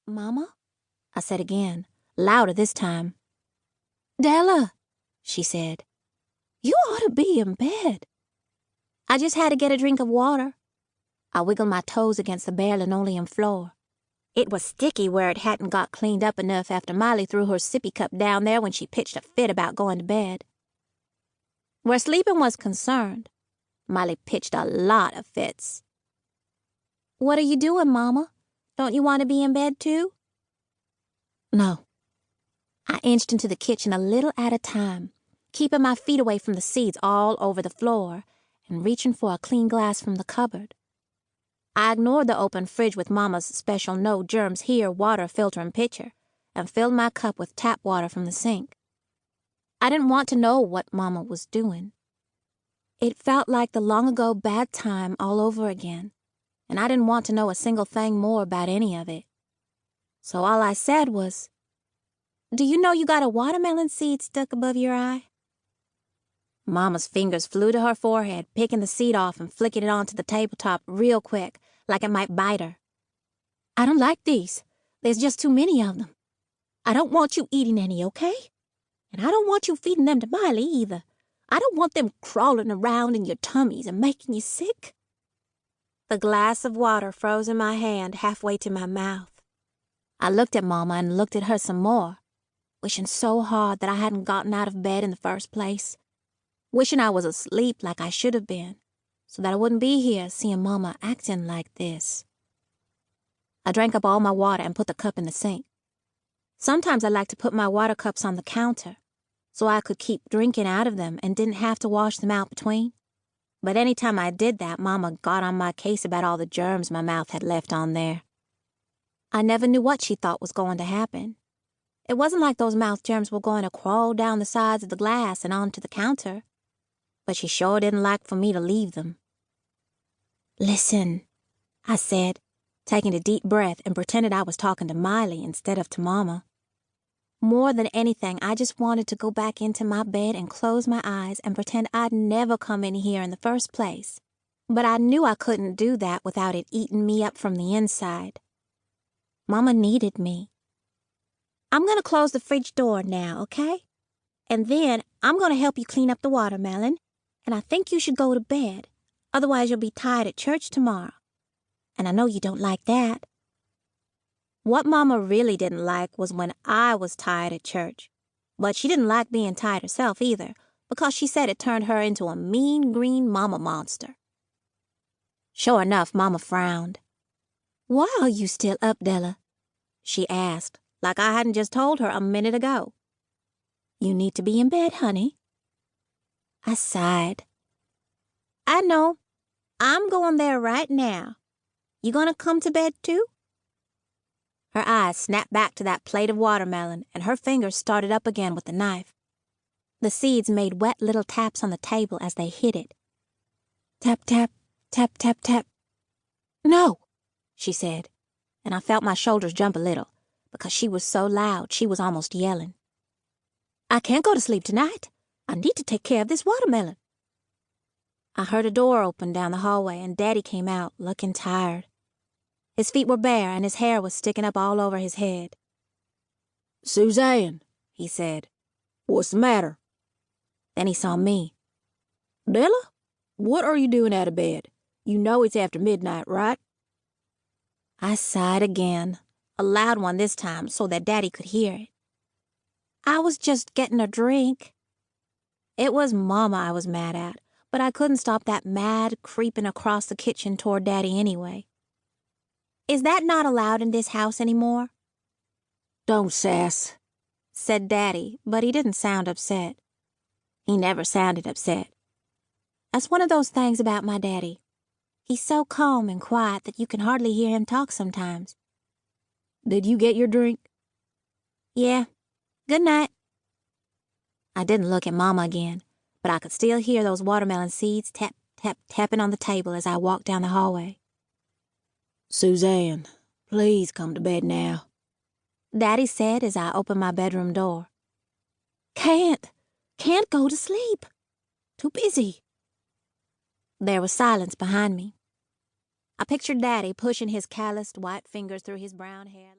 "Mama?" I said again, louder this time. "Della," she said, "you ought to be in bed." "I just had to get a drink of water." I wiggled my toes against the bare linoleum floor. It was sticky where it hadn't got cleaned up enough after Miley threw her sippy cup down there when she pitched a fit about going to bed. Where sleeping was concerned, Miley pitched a lot of fits. "What are you doing, Mama? Don't you want to be in bed too?" No. I inched into the kitchen a little at a time, keeping my feet away from the seeds all over the floor and reaching for a clean glass from the cupboard. I ignored the open fridge with Mama's special no germs here water filter and pitcher and filled my cup with tap water from the sink. I didn't want to know what Mama was doing. It felt like the long ago bad time all over again, and I didn't want to know a single thing more about any of it. So all I said was, "Do you know you got a watermelon seed stuck above your eye?" Mama's fingers flew to her forehead, picking the seed off and flicking it onto the tabletop real quick, like it might bite her. "I don't like these. There's just too many of them. I don't want you eating any, okay? And I don't want you feeding them to Miley either. I don't want them crawling around in your tummies and making you sick." The glass of water froze in my hand halfway to my mouth. I looked at Mama and looked at her some more, wishing so hard that I hadn't gotten out of bed in the first place. Wishing I was asleep like I should have been, so that I wouldn't be here seeing Mama acting like this. I drank up all my water and put the cup in the sink. Sometimes I liked to put my water cups on the counter, so I could keep drinking out of them and didn't have to wash them out between. But any time I did that, Mama got on my case about all the germs my mouth had left on there. I never knew what she thought was going to happen. It wasn't like those mouth germs were going to crawl down the sides of the glass and onto the counter. But she sure didn't like for me to leave them. "Listen," I said, taking a deep breath and pretended I was talking to Miley instead of to Mama. More than anything, I just wanted to go back into my bed and close my eyes and pretend I'd never come in here in the first place. But I knew I couldn't do that without it eating me up from the inside. Mama needed me. "I'm going to close the fridge door now, okay? And then I'm going to help you clean up the watermelon. And I think you should go to bed. Otherwise you'll be tired at church tomorrow. And I know you don't like that." What Mama really didn't like was when I was tired at church. But she didn't like being tired herself either, because she said it turned her into a mean green mama monster. Sure enough, Mama frowned. "Why are you still up, Della?" she asked, like I hadn't just told her a minute ago. "You need to be in bed, honey." I sighed. "I know. I'm going there right now. You gonna come to bed too?" Her eyes snapped back to that plate of watermelon, and her fingers started up again with the knife. The seeds made wet little taps on the table as they hit it. Tap, tap, tap, tap, tap. "No," she said, and I felt my shoulders jump a little, because she was so loud she was almost yelling. "I can't go to sleep tonight. I need to take care of this watermelon." I heard a door open down the hallway, and Daddy came out, looking tired. His feet were bare, and his hair was sticking up all over his head. "Suzanne," he said, "what's the matter?" Then he saw me. "Della, what are you doing out of bed? You know it's after midnight, right?" I sighed again, a loud one this time so that Daddy could hear it. "I was just getting a drink." It was Mama I was mad at, but I couldn't stop that mad creeping across the kitchen toward Daddy anyway. "Is that not allowed in this house anymore?" "Don't sass," said Daddy, but he didn't sound upset. He never sounded upset. That's one of those things about my Daddy. He's so calm and quiet that you can hardly hear him talk sometimes. "Did you get your drink?" "Yeah. Good night." I didn't look at Mama again, but I could still hear those watermelon seeds tap, tap, tapping on the table as I walked down the hallway. "Suzanne, please come to bed now," Daddy said as I opened my bedroom door. Can't go to sleep. Too busy." There was silence behind me. I pictured Daddy pushing his calloused white fingers through his brown hair.